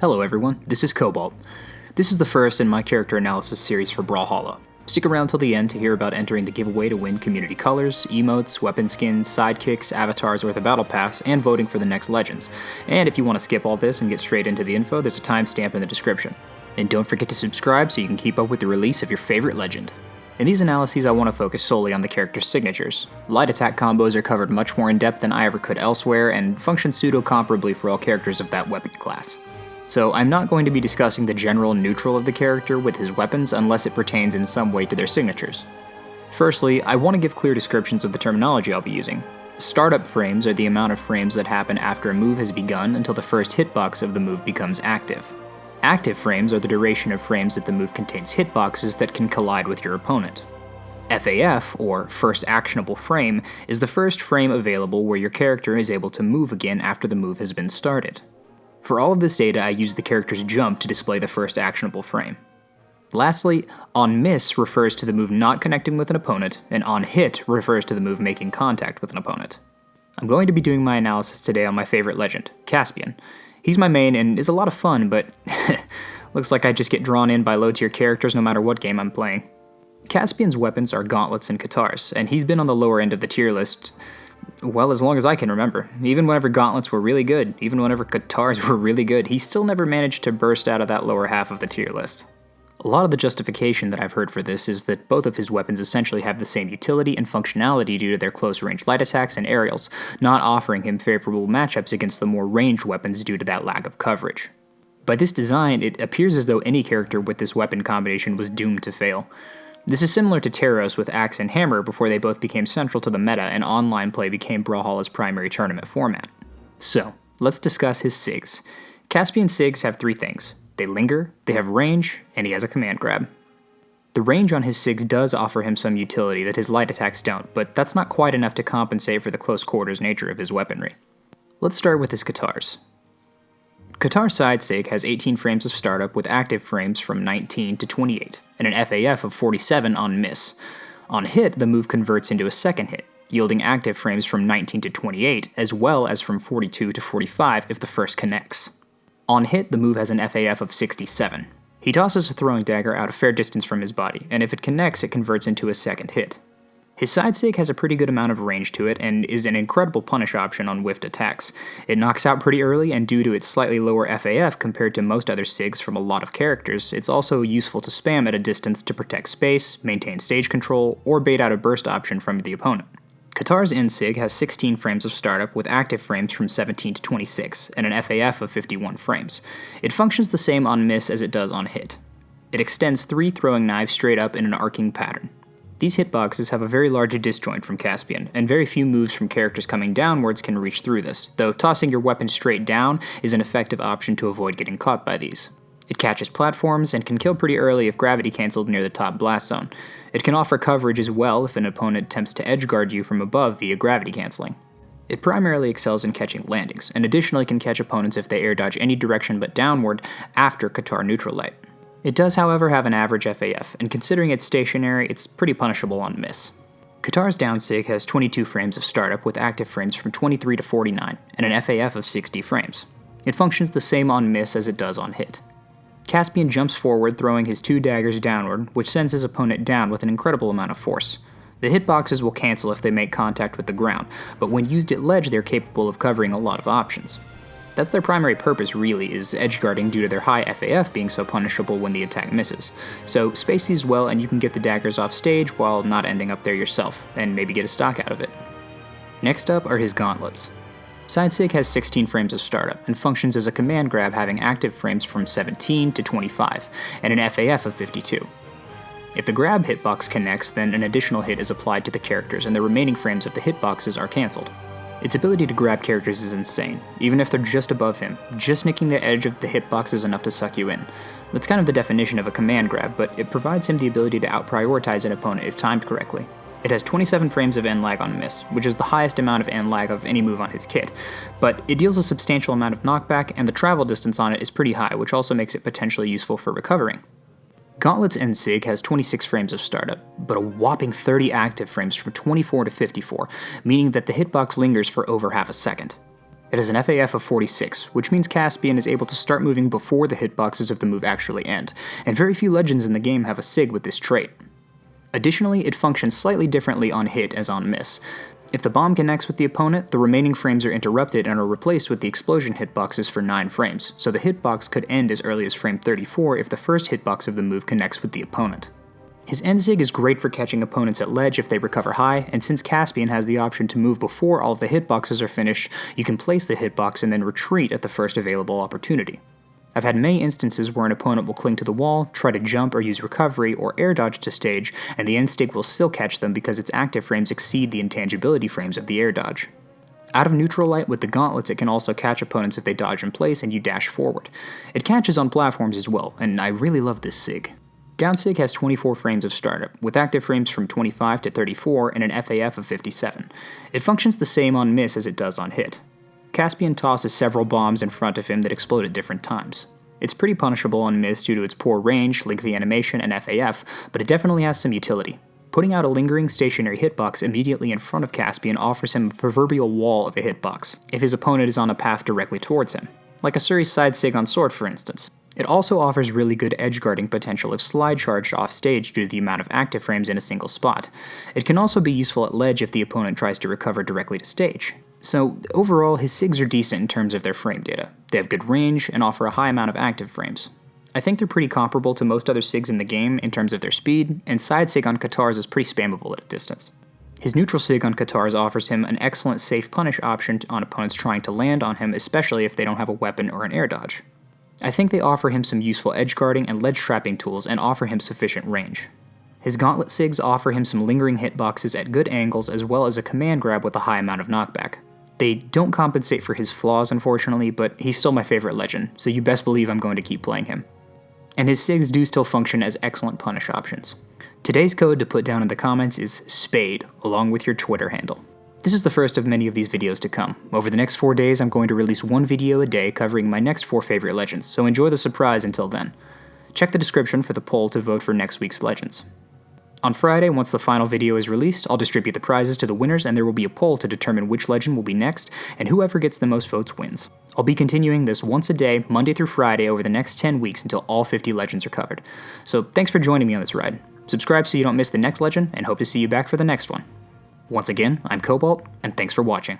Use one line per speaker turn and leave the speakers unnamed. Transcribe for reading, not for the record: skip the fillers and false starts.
Hello everyone, this is Cobalt. This is the first in my character analysis series for Brawlhalla. Stick around till the end to hear about entering the giveaway to win community colors, emotes, weapon skins, sidekicks, avatars, or the battle pass, and voting for the next legends. And if you want to skip all this and get straight into the info, there's a timestamp in the description. And don't forget to subscribe so you can keep up with the release of your favorite legend. In these analyses, I want to focus solely on the character's signatures. Light attack combos are covered much more in depth than I ever could elsewhere, and function pseudo-comparably for all characters of that weapon class. So I'm not going to be discussing the general neutral of the character with his weapons unless it pertains in some way to their signatures. Firstly, I want to give clear descriptions of the terminology I'll be using. Startup frames are the amount of frames that happen after a move has begun until the first hitbox of the move becomes active. Active frames are the duration of frames that the move contains hitboxes that can collide with your opponent. FAF, or First Actionable Frame, is the first frame available where your character is able to move again after the move has been started. For all of this data, I use the character's jump to display the first actionable frame. Lastly, on miss refers to the move not connecting with an opponent, and on hit refers to the move making contact with an opponent. I'm going to be doing my analysis today on my favorite legend, Caspian. He's my main and is a lot of fun, but looks like I just get drawn in by low-tier characters no matter what game I'm playing. Caspian's weapons are Gauntlets and Katars, and he's been on the lower end of the tier list well, as long as I can remember. Even whenever Gauntlets were really good, even whenever Katars were really good, he still never managed to burst out of that lower half of the tier list. A lot of the justification that I've heard for this is that both of his weapons essentially have the same utility and functionality due to their close-range light attacks and aerials, not offering him favorable matchups against the more ranged weapons due to that lack of coverage. By this design, it appears as though any character with this weapon combination was doomed to fail. This is similar to Taros with Axe and Hammer before they both became central to the meta and online play became Brawlhalla's primary tournament format. So, let's discuss his SIGs. Caspian SIGs have three things. They linger, they have range, and he has a command grab. The range on his SIGs does offer him some utility that his light attacks don't, but that's not quite enough to compensate for the close quarters nature of his weaponry. Let's start with his Katars. Katar's side SIG has 18 frames of startup with active frames from 19 to 28, and an FAF of 47 on miss. On hit, the move converts into a second hit, yielding active frames from 19 to 28, as well as from 42 to 45 if the first connects. On hit, the move has an FAF of 67. He tosses a throwing dagger out a fair distance from his body, and if it connects, it converts into a second hit. His side SIG has a pretty good amount of range to it and is an incredible punish option on whiffed attacks. It knocks out pretty early, and due to its slightly lower FAF compared to most other SIGs from a lot of characters, it's also useful to spam at a distance to protect space, maintain stage control, or bait out a burst option from the opponent. Katar's end SIG has 16 frames of startup with active frames from 17 to 26, and an FAF of 51 frames. It functions the same on miss as it does on hit. It extends 3 throwing knives straight up in an arcing pattern. These hitboxes have a very large disjoint from Caspian, and very few moves from characters coming downwards can reach through this, though tossing your weapon straight down is an effective option to avoid getting caught by these. It catches platforms and can kill pretty early if gravity cancelled near the top blast zone. It can offer coverage as well if an opponent attempts to edgeguard you from above via gravity cancelling. It primarily excels in catching landings, and additionally can catch opponents if they air dodge any direction but downward after Katar neutral light. It does, however, have an average FAF, and considering it's stationary, it's pretty punishable on miss. Katar's down SIG has 22 frames of startup with active frames from 23 to 49, and an FAF of 60 frames. It functions the same on miss as it does on hit. Caspian jumps forward, throwing his 2 daggers downward, which sends his opponent down with an incredible amount of force. The hitboxes will cancel if they make contact with the ground, but when used at ledge, they're capable of covering a lot of options. That's their primary purpose really, is edgeguarding due to their high FAF being so punishable when the attack misses. So space these well and you can get the daggers off stage while not ending up there yourself, and maybe get a stock out of it. Next up are his Gauntlets. Side SIG has 16 frames of startup, and functions as a command grab having active frames from 17 to 25, and an FAF of 52. If the grab hitbox connects, then an additional hit is applied to the characters and the remaining frames of the hitboxes are cancelled. Its ability to grab characters is insane, even if they're just above him. Just nicking the edge of the hitbox is enough to suck you in. That's kind of the definition of a command grab, but it provides him the ability to out-prioritize an opponent if timed correctly. It has 27 frames of end lag on miss, which is the highest amount of end lag of any move on his kit, but it deals a substantial amount of knockback, and the travel distance on it is pretty high, which also makes it potentially useful for recovering. Gauntlet's end SIG has 26 frames of startup, but a whopping 30 active frames from 24 to 54, meaning that the hitbox lingers for over half a second. It has an FAF of 46, which means Caspian is able to start moving before the hitboxes of the move actually end, and very few legends in the game have a SIG with this trait. Additionally, it functions slightly differently on hit as on miss. If the bomb connects with the opponent, the remaining frames are interrupted and are replaced with the explosion hitboxes for 9 frames, so the hitbox could end as early as frame 34 if the first hitbox of the move connects with the opponent. His end SIG is great for catching opponents at ledge if they recover high, and since Caspian has the option to move before all of the hitboxes are finished, you can place the hitbox and then retreat at the first available opportunity. I've had many instances where an opponent will cling to the wall, try to jump or use recovery or air dodge to stage, and the end SIG will still catch them because its active frames exceed the intangibility frames of the air dodge. Out of neutral light with the Gauntlets, it can also catch opponents if they dodge in place and you dash forward. It catches on platforms as well, and I really love this SIG. Down SIG has 24 frames of startup, with active frames from 25 to 34 and an FAF of 57. It functions the same on miss as it does on hit. Caspian tosses several bombs in front of him that explode at different times. It's pretty punishable on miss due to its poor range, lengthy animation, and FAF, but it definitely has some utility. Putting out a lingering stationary hitbox immediately in front of Caspian offers him a proverbial wall of a hitbox, if his opponent is on a path directly towards him, like a Suri's side SIG on sword for instance. It also offers really good edge guarding potential if slide charged off stage due to the amount of active frames in a single spot. It can also be useful at ledge if the opponent tries to recover directly to stage. So overall, his SIGs are decent in terms of their frame data. They have good range and offer a high amount of active frames. I think they're pretty comparable to most other SIGs in the game in terms of their speed, and side SIG on Katars is pretty spammable at a distance. His neutral SIG on Katars offers him an excellent safe punish option on opponents trying to land on him, especially if they don't have a weapon or an air dodge. I think they offer him some useful edge guarding and ledge trapping tools and offer him sufficient range. His Gauntlet SIGs offer him some lingering hitboxes at good angles as well as a command grab with a high amount of knockback. They don't compensate for his flaws unfortunately, but he's still my favorite legend, so you best believe I'm going to keep playing him. And his SIGs do still function as excellent punish options. Today's code to put down in the comments is SPADE, along with your Twitter handle. This is the first of many of these videos to come. Over the next 4 days, I'm going to release 1 video a day covering my next 4 favorite legends, so enjoy the surprise until then. Check the description for the poll to vote for next week's legends. On Friday, once the final video is released, I'll distribute the prizes to the winners and there will be a poll to determine which legend will be next, and whoever gets the most votes wins. I'll be continuing this once a day, Monday through Friday, over the next 10 weeks until all 50 legends are covered. So thanks for joining me on this ride. Subscribe so you don't miss the next legend, and hope to see you back for the next one. Once again, I'm Cobalt, and thanks for watching.